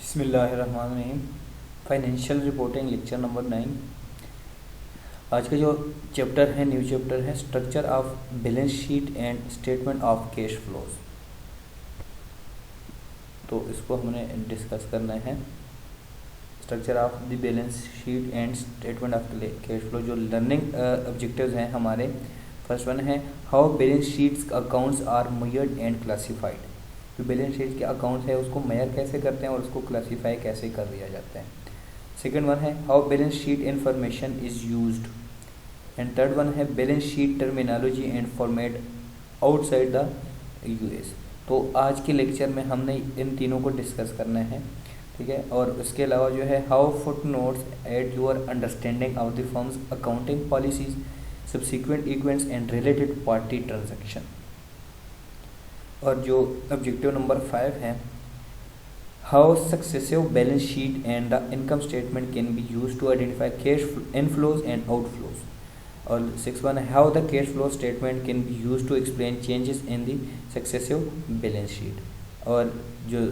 बिस्मिल्लाहिर्रहमानिर्रहीम। Financial reporting lecture number 9। आज का जो चैप्टर है, न्यू चैप्टर है, structure of balance sheet and statement of cash flows. तो इसको हमने डिस्कस करना है। Structure of the balance sheet and statement of cash flow. जो लर्निंग ऑब्जेक्टिव्स हैं हमारे, फर्स्ट वन है how balance sheets accounts are measured and classified. जो बैलेंस शीट के अकाउंट है उसको मेजर कैसे करते हैं और उसको क्लासीफाई कैसे कर दिया जाता है। सेकंड वन है how balance sheet information is used. And third one है balance sheet terminology and format outside the US. तो आज के लेक्चर में हमने इन तीनों को डिस्कस करना है, ठीक है। और उसके अलावा जो है how foot notes add your understanding of the firm's accounting policies, subsequent events and related party transaction. और जो ऑब्जेक्टिव नंबर 5 है how successive balance sheet and the income statement can be use to identify cash inflows and outflows. और 6 one है how the cash flow statement can be use to explain changes in the successive balance sheet. और जो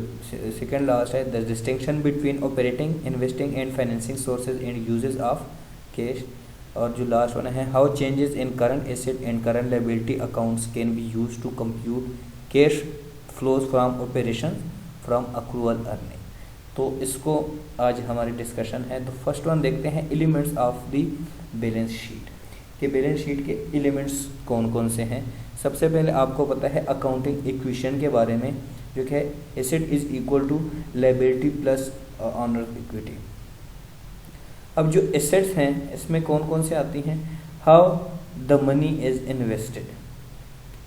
second last है the distinction between operating, investing and financing sources and uses of cash. और जो last one है how changes in current asset and current liability accounts can be use to compute cash flows from operation from accrual earning. तो इसको आज हमारी discussion है। तो first one देखते हैं elements of the balance sheet कि बैलेंस शीट के एलिमेंट्स कौन कौन से हैं। सबसे पहले आपको पता है अकाउंटिंग इक्वेशन के बारे में, जो कि asset is equal to liability plus owner equity. अब जो एसेट्स हैं इसमें कौन कौन से आती हैं, how the money is invested,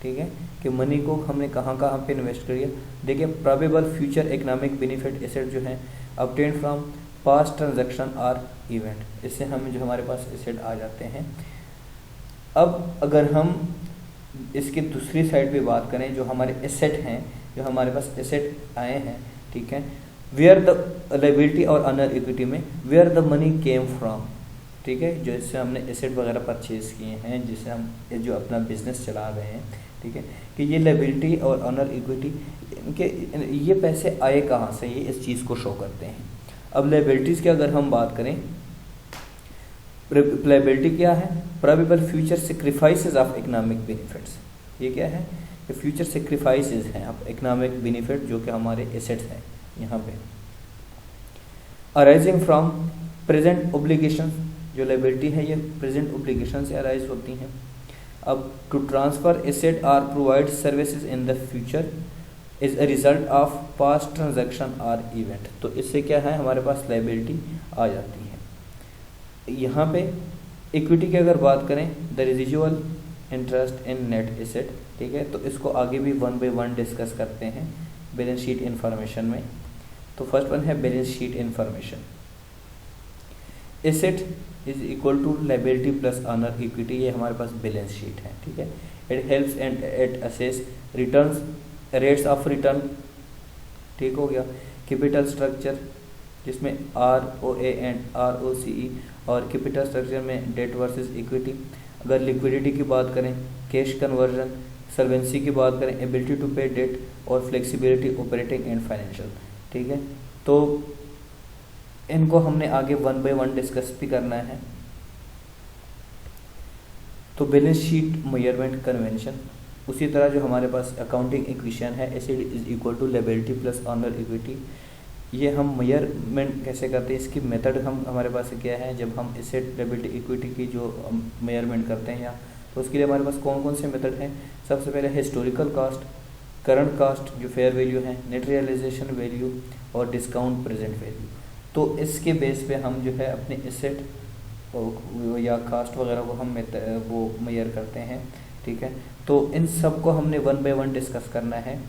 ठीक है, कि मनी को हमने कहाँ कहाँ पे इन्वेस्ट करिए। देखिए probable future economic benefit asset जो है ऑब्टेन फ्रॉम पास्ट ट्रांजैक्शन और इवेंट, इससे हमें जो हमारे पास एसेट आ जाते हैं। अब अगर हम इसकी दूसरी साइड पे बात करें, जो हमारे एसेट हैं, जो हमारे पास एसेट आए हैं, ठीक है, वेयर द लायबिलिटी और अनर इक्विटी में where the money came from, ठीक है, जो इससे हमने एसेट वगैरह परचेज किए हैं, जिससे हम जो अपना बिजनेस चला रहे हैं, ठीक है, कि ये लायबिलिटी और ऑनर इक्विटी इनके ये पैसे आए कहाँ से, ये इस चीज़ को शो करते हैं। अब लायबिलिटीज़ की अगर हम बात करें, लायबिलिटी क्या है, probable future sacrifices of economic benefits. ये क्या है कि फ्यूचर सेक्रीफाइसेस हैं ऑफ इकोनॉमिक बेनिफिट जो कि हमारे एसेट्स हैं यहाँ पे। अराइजिंग फ्रॉम प्रेजेंट ओब्लिगेशन, जो लायबिलिटी है ये प्रेजेंट ओब्लिगेशन से अराइज होती हैं। अब to transfer asset or provide services in the future is a result of past transaction or event. तो इससे क्या है हमारे पास लायबिलिटी आ जाती है। यहाँ पे इक्विटी की अगर बात करें, the residual interest in net asset, ठीक है, तो इसको आगे भी 1 बाय 1 डिस्कस करते हैं बैलेंस शीट इंफॉर्मेशन में। तो फर्स्ट वन है balance sheet information. Asset is equal to liability plus owner equity, ये हमारे पास बैलेंस शीट है, ठीक है। It helps and at assess returns, rates of return, ठीक हो गया। कैपिटल स्ट्रक्चर जिसमें ROA एंड ROCE, और कैपिटल स्ट्रक्चर में डेट वर्सेस इक्विटी। अगर लिक्विडिटी की बात करें, कैश कन्वर्जन, सॉल्वेंसी की बात करें, एबिलिटी टू पे डेट, और फ्लेक्सिबिलिटी ऑपरेटिंग एंड फाइनेंशियल, ठीक है। तो इनको हमने आगे 1 बाय 1 डिस्कस भी करना है। तो बैलेंस शीट मेजरमेंट कन्वेंशन, उसी तरह जो हमारे पास अकाउंटिंग इक्वेशन है asset is equal to liability plus owner equity, ये हम मेजरमेंट कैसे करते हैं, इसकी मेथड हम हमारे पास क्या है, जब हम एसेट लायबिलिटी इक्विटी की जो मेजरमेंट करते हैं या, तो उसके लिए हमारे पास कौन कौन से मेथड हैं। सबसे पहले हिस्टोरिकल कास्ट, करंट कास्ट जो फेयर वैल्यू है, नेट रियलाइजेशन वैल्यू, और डिस्काउंट प्रेजेंट वैल्यू। तो इसके बेस पे हम जो है अपने एसेट या कास्ट वगैरह को हम वो मेजर करते हैं, ठीक है। तो इन सब को हमने 1 बाय 1 डिस्कस करना है।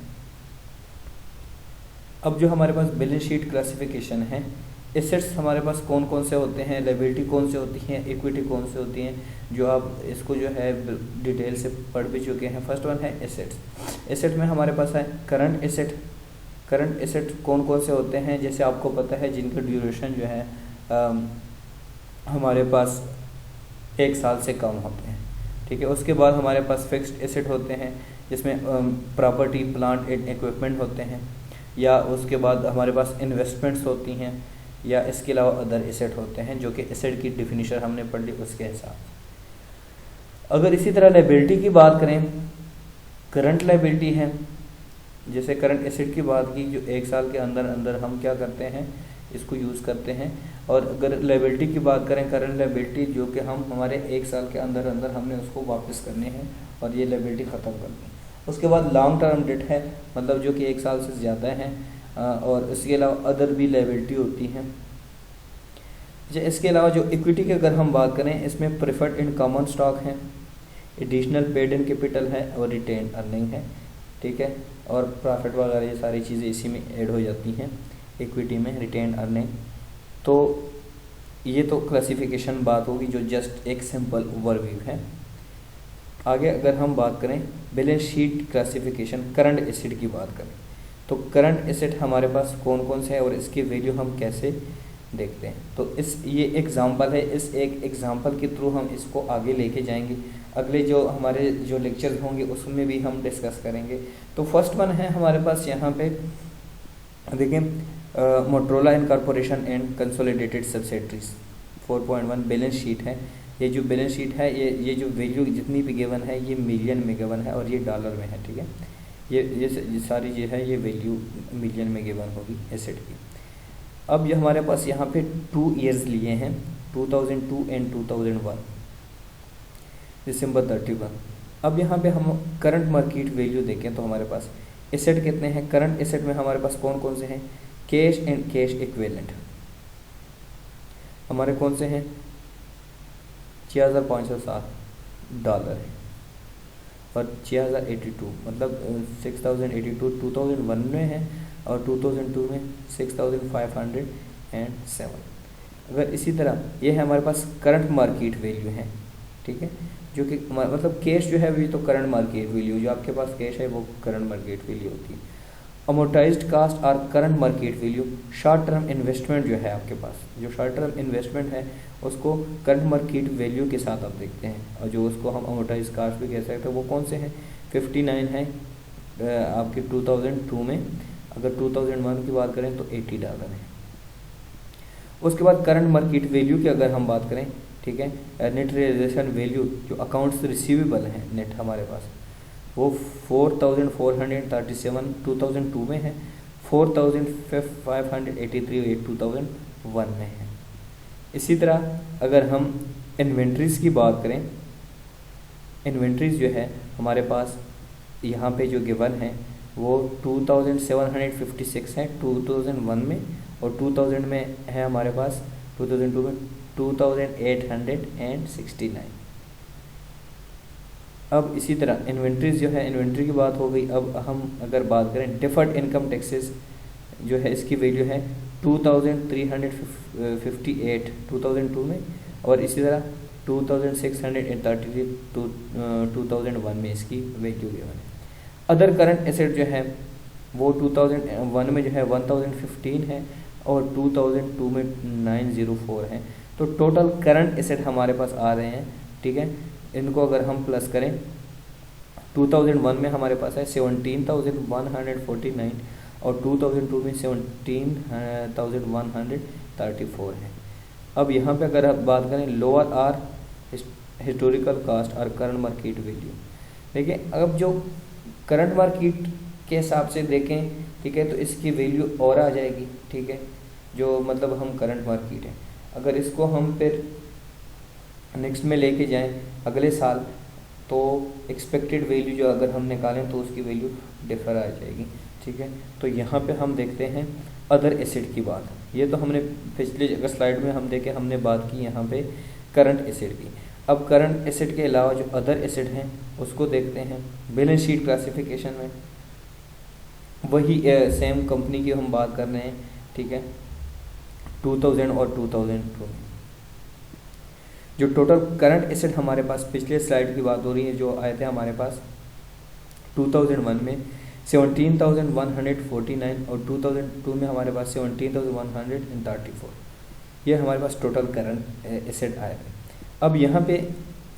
अब जो हमारे पास बैलेंस शीट क्लासिफिकेशन है, एसेट्स हमारे पास कौन कौन से होते हैं, लायबिलिटी कौन से होती हैं, इक्विटी कौन से होती हैं, जो आप इसको जो है डिटेल से पढ़ भी चुके हैं। फर्स्ट वन है एसेट्स। एसेट में हमारे पास है करंट एसेट। करंट एसेट कौन कौन से होते हैं, जैसे आपको पता है जिनका ड्यूरेशन जो है हमारे पास 1 साल से कम होते हैं, ठीक है। उसके बाद हमारे पास फिक्स्ड एसेट होते हैं, जिसमें प्रॉपर्टी, प्लांट एंड इक्विपमेंट होते हैं। या उसके बाद हमारे पास इन्वेस्टमेंट्स होती हैं, या इसके अलावा अदर एसेट होते हैं, जो कि एसेट की डिफिनीशन हमने पढ़ ली उसके हिसाब से। अगर इसी तरह लायबिलिटी की बात करें, करंट लायबिलिटी है, जैसे करंट एसेट की बात की, जो 1 साल के अंदर अंदर हम क्या करते हैं, इसको यूज़ करते हैं। और अगर लायबिलिटी की बात करें, करंट लायबिलिटी जो कि हम हमारे 1 साल के अंदर अंदर हमने उसको वापस करने हैं और ये लायबिलिटी ख़त्म करनी है। उसके बाद लॉन्ग टर्म डेट है, मतलब जो कि 1 साल से ज़्यादा है, और इसके अलावा अदर भी लायबिलिटी होती हैं। इसके अलावा जो इक्विटी की अगर हम बात करें, इसमें प्रेफर्ड इन कॉमन स्टॉक है, एडिशनल पेड इन कैपिटल है और रिटेन अर्निंग है, ठीक है, और प्रॉफिट वगैरह ये सारी चीज़ें इसी में ऐड हो जाती हैं इक्विटी में, रिटेन अर्निंग। तो ये तो क्लासिफिकेशन बात होगी जो जस्ट एक सिंपल ओवरव्यू है। आगे अगर हम बात करें balance sheet classification, current asset की बात करें, तो करंट एसेट हमारे पास कौन कौन से हैं और इसकी वैल्यू हम कैसे देखते हैं। तो ये एग्जांपल है, इस एक एग्जांपल के थ्रू हम इसको आगे लेके जाएंगे। अगले जो हमारे जो लेक्चर होंगे उसमें भी हम डिस्कस करेंगे। तो फर्स्ट वन है हमारे पास यहाँ पे देखिए, Motorola incorporation and consolidated subsidiaries 4.1 balance sheet है। ये जो बैलेंस शीट है, ये जो वैल्यू जितनी भी गिवन है ये मिलियन में गिवन है और ये डॉलर में है, ठीक है। ये सारी जो है ये वैल्यू मिलियन में गिवन होगी एसेट की। अब ये हमारे पास यहाँ पे 2 ईयर्स लिए हैं, 2002 एंड 2001, दिसंबर 31। अब यहाँ पे हम करंट मार्केट वैल्यू देखें तो हमारे पास एसेट कितने हैं। करंट एसेट में हमारे पास कौन कौन से हैं, कैश एंड कैश इक्विवेलेंट हमारे कौन से हैं, $6507 है, और 6082 मतलब 6082 2001 में है और 2002 में 6507। अगर इसी तरह ये है हमारे पास करंट मार्केट वैल्यू है, ठीक है, जो कि मतलब कैश जो है वो तो करंट मार्केट वैल्यू, जो आपके पास कैश है वो करंट मार्केट वैल्यू होती है। अमोर्टाइज्ड कास्ट और current market value, short term investment जो है आपके पास, जो शॉर्ट टर्म इन्वेस्टमेंट है उसको करंट मार्केट वैल्यू के साथ आप देखते हैं, और जो उसको हम अमोर्टाइज कास्ट भी कह सकते हैं, वो कौन से हैं, 59 है आपके 2002 में। अगर 2001 की बात करें तो $80 है। उसके बाद करंट मार्केट वैल्यू की अगर हम बात करें, ठीक है, नेट रियलाइजेशन वैल्यू जो अकाउंट्स रिसीवेबल हैं नेट हमारे पास, वो 4437 2002 में है, 4583 2001 में है। इसी तरह अगर हम इन्वेंट्रीज की बात करें, इन्वेंट्रीज जो है हमारे पास यहाँ पे जो गिवन है वो 2756 है 2001 में, और 2000 में है हमारे पास 2002 में 2869। अब इसी तरह इन्वेंट्रीज जो है, इन्वेंट्री की बात हो गई। अब हम अगर बात करें डिफर्ड इनकम टैक्सेस जो है, इसकी वैल्यू है 2358 2002 में, और इसी तरह 2633 2001 में इसकी वैल्यू गिवन है। अदर करंट एसेट जो है वो 2001 में जो है 1015 है और 2002 में 904 है। तो टोटल करंट एसेट हमारे पास आ रहे हैं, ठीक है। इनको अगर हम प्लस करें, 2001 में हमारे पास है 17,149 और 2002 में 17,134 है। अब यहाँ पे अगर आप बात करें लोअर आर हिस्टोरिकल कास्ट और करंट मार्केट वैल्यू, देखिए अब जो करंट मार्केट के हिसाब से देखें, ठीक है, तो इसकी वैल्यू और आ जाएगी, ठीक है, जो मतलब हम करंट मार्केट है। अगर इसको हम फिर नेक्स्ट में लेके जाएं अगले साल, तो एक्सपेक्टेड वैल्यू जो अगर हम निकालें तो उसकी वैल्यू डिफर आ जाएगी, ठीक है। तो यहाँ पे हम देखते हैं अदर एसेट की बात। ये तो हमने पिछले अगर स्लाइड में हम देखें, हमने बात की यहाँ पे करंट एसेट की। अब करंट एसेट के अलावा जो अदर एसेट हैं उसको देखते हैं बैलेंस शीट क्लासिफिकेशन में। वही सेम कंपनी की हम बात कर रहे हैं, ठीक है, 2000 और 2002 में जो टोटल करंट एसेट हमारे पास, पिछले स्लाइड की बात हो रही है, जो आए थे हमारे पास 2001 में 17,149 और 2002 में हमारे पास 17,134। ये हमारे पास टोटल करंट एसेट आए थे। अब यहाँ पे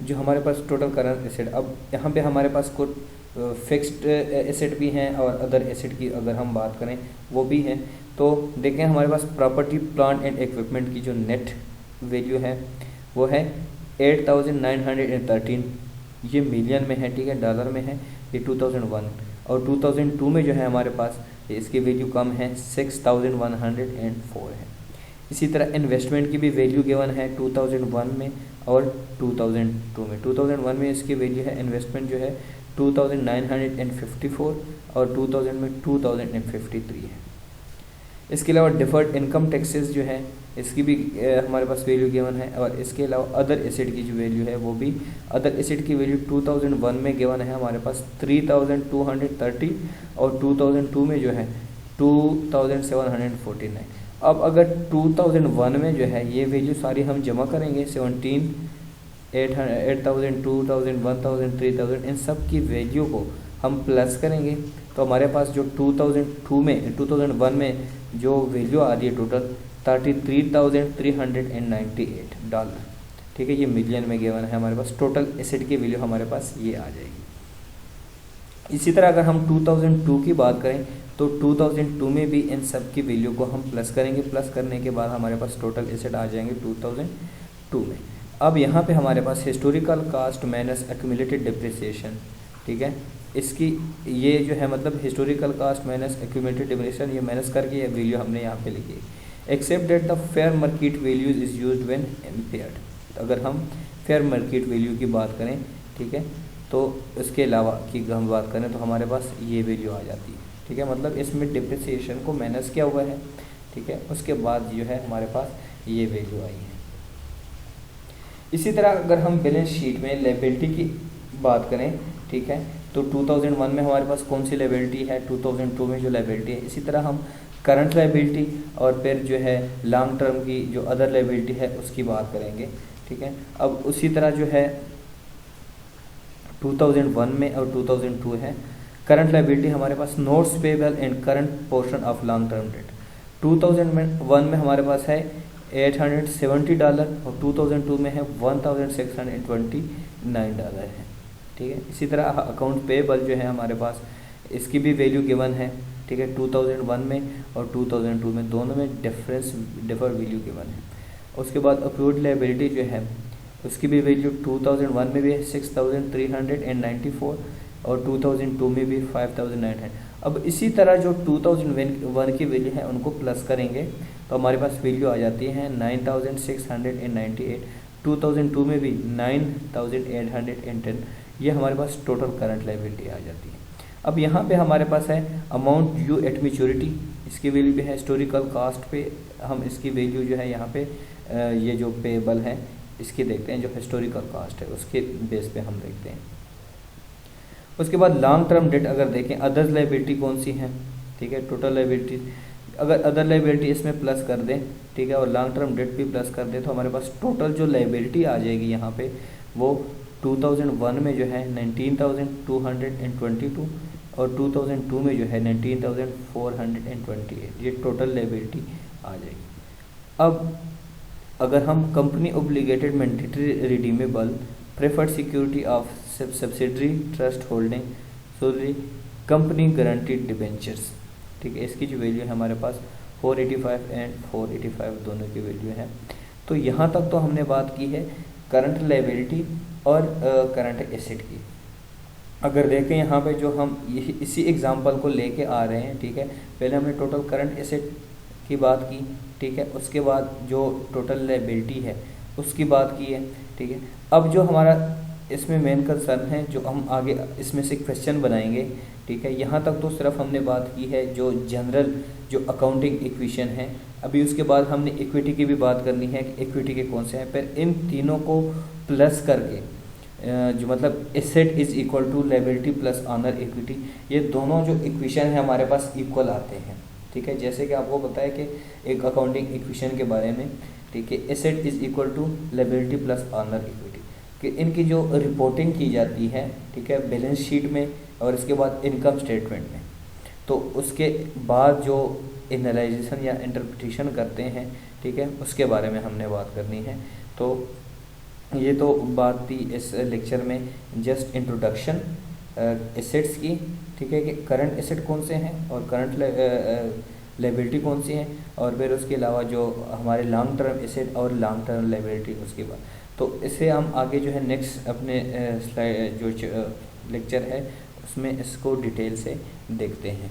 जो हमारे पास टोटल करंट एसेट, अब यहाँ पे हमारे पास कुछ फिक्स्ड एसेट भी हैं और अदर एसेट की अगर हम बात करें वो भी हैं। तो देखें हमारे पास प्रॉपर्टी प्लांट एंड इक्विपमेंट की जो नेट वैल्यू है वो है 8,913, ये मिलियन में है, ठीक है, डॉलर में है, ये 2001। और 2002 में जो है हमारे पास इसकी वैल्यू कम है, 6,104 है। इसी तरह इन्वेस्टमेंट की भी वैल्यू गिवन है 2001 में और 2002 में। 2001 में इसकी वैल्यू है इन्वेस्टमेंट जो है 2,954 और 2000 में 2,053 है। इसके अलावा डिफर्ड इनकम टैक्सेस जो है इसकी भी हमारे पास वैल्यू गिवन है। और इसके अलावा अदर एसेट की जो वैल्यू है वो भी, अदर एसेट की वैल्यू 2001 में गिवन है हमारे पास 3,230 और 2002 में जो है 2,749। अब अगर 2001 में जो है ये वैल्यू सारी हम जमा करेंगे 17, 8,000, 2,000, 1,000, 3,000, इन सब की वैल्यू को हम प्लस करेंगे तो हमारे पास जो 2001 में जो वैल्यू आ रही है टोटल 33,398 डॉलर, ठीक है, ये मिलियन में गिवन है हमारे पास। टोटल एसेट की वैल्यू हमारे पास ये आ जाएगी। इसी तरह अगर हम 2002 की बात करें तो 2002 में भी इन सब की वैल्यू को हम प्लस करेंगे। प्लस करने के बाद हमारे पास टोटल एसेट आ जाएंगे 2002 में। अब यहाँ पे हमारे पास historical cost minus accumulated depreciation, ठीक है, इसकी ये जो है मतलब historical cost minus accumulated depreciation, ये माइनस करके ये वैल्यू हमने यहाँ पे लिखी है। Except that the fair market values is used when impaired. अगर हम फेयर मार्केट वैल्यू की बात करें, ठीक है, तो इसके अलावा की हम बात करें तो हमारे पास ये वैल्यू आ जाती है, ठीक है, मतलब इसमें डिप्रिसिएशन को माइनस किया हुआ है, ठीक है, उसके बाद जो है हमारे पास ये वैल्यू आई है। इसी तरह अगर हम बैलेंस शीट में लायबिलिटी की बात करें, ठीक है, तो 2001 में हमारे पास कौन सी लायबिलिटी है, 2002 में जो लायबिलिटी है। इसी तरह हम करंट लायबिलिटी और फिर जो है लॉन्ग टर्म की जो अदर लायबिलिटी है उसकी बात करेंगे, ठीक है। अब उसी तरह जो है 2001 में और 2002 है। करंट लायबिलिटी हमारे पास notes payable and current portion of long term debt. 2001 में हमारे पास है $870 और 2002 में है $1,629 है, ठीक है। इसी तरह अकाउंट पेबल जो है हमारे पास इसकी भी वैल्यू गिवन है, ठीक है, 2001 में और 2002 में, दोनों में डिफर वैल्यू गिवन है। उसके बाद अक्रूड लायबिलिटी जो है उसकी भी वैल्यू 2001 में भी है 6,394 और 2002 में भी 5,900। अब इसी तरह जो 2001 की वैल्यू है उनको प्लस करेंगे तो हमारे पास वैल्यू आ जाती है 9,698। 2002 में भी 9,810, ये हमारे पास टोटल करंट लायबिलिटी आ जाती है। अब यहाँ पे हमारे पास है अमाउंट ड्यू एट मैच्योरिटी, इसकी वैल्यू भी है हिस्टोरिकल कास्ट पे, हम इसकी वैल्यू जो है यहाँ पे ये जो पेबल है इसकी देखते हैं, जो हिस्टोरिकल कास्ट है उसके बेस पे हम देखते हैं। उसके बाद लॉन्ग टर्म डेट अगर देखें, अदर लायबिलिटी कौन सी है, ठीक है, टोटल लायबिलिटी, अगर अदर लायबिलिटी इसमें प्लस कर दें, ठीक है, और लॉन्ग टर्म डेट भी प्लस कर दें तो हमारे पास टोटल जो लायबिलिटी आ जाएगी यहाँ पे वो 2001 में जो है 19,222 और 2002 में जो है 19,428, ये टोटल लायबिलिटी आ जाएगी। अब अगर हम company obligated mandatory redeemable preferred security of subsidiary trust holding sorry company guaranteed debentures, ठीक है, इसकी जो वैल्यू है हमारे पास 485 एंड 485 दोनों की वैल्यू है। तो यहाँ तक तो हमने बात की है करंट लायबिलिटी और करंट एसेट की। अगर देखें यहाँ पे जो हम इसी एग्जांपल को लेके आ रहे हैं, ठीक है, पहले हमने टोटल करंट एसेट की बात की, ठीक है, उसके बाद जो टोटल लायबिलिटी है उसकी बात की है, ठीक है। अब जो हमारा इसमें मेन कंसर्न है, जो हम आगे इसमें से क्वेश्चन बनाएंगे, ठीक है, यहाँ तक तो सिर्फ हमने बात की है जो जनरल जो अकाउंटिंग इक्वेशन है। अभी उसके बाद हमने इक्विटी की भी बात करनी है कि इक्विटी के कौन से हैं, फिर इन तीनों को प्लस करके जो मतलब asset is equal to liability plus owner equity, ये दोनों जो इक्वेशन है हमारे पास इक्वल आते हैं, ठीक है। जैसे कि आपको पता है कि एक अकाउंटिंग इक्वेशन के बारे में, ठीक है, asset is equal to liability plus owner equity, कि इनकी जो रिपोर्टिंग की जाती है, ठीक है, बैलेंस शीट में और इसके बाद इनकम स्टेटमेंट में, तो उसके बाद जो एनालाइजेशन या इंटरप्रिटेशन करते हैं, ठीक है, उसके बारे में हमने बात करनी है। तो ये तो बात थी इस लेक्चर में जस्ट इंट्रोडक्शन एसेट्स की, ठीक है, कि करंट एसेट कौन से हैं और करंट लाइबिलिटी कौन सी है, और फिर उसके अलावा जो हमारे लॉन्ग टर्म एसेट और लॉन्ग टर्म लाइबिलिटी उसके बाद। तो इसे हम आगे जो है नेक्स्ट अपने स्लाइड जो लेक्चर है उसमें इसको डिटेल से देखते हैं।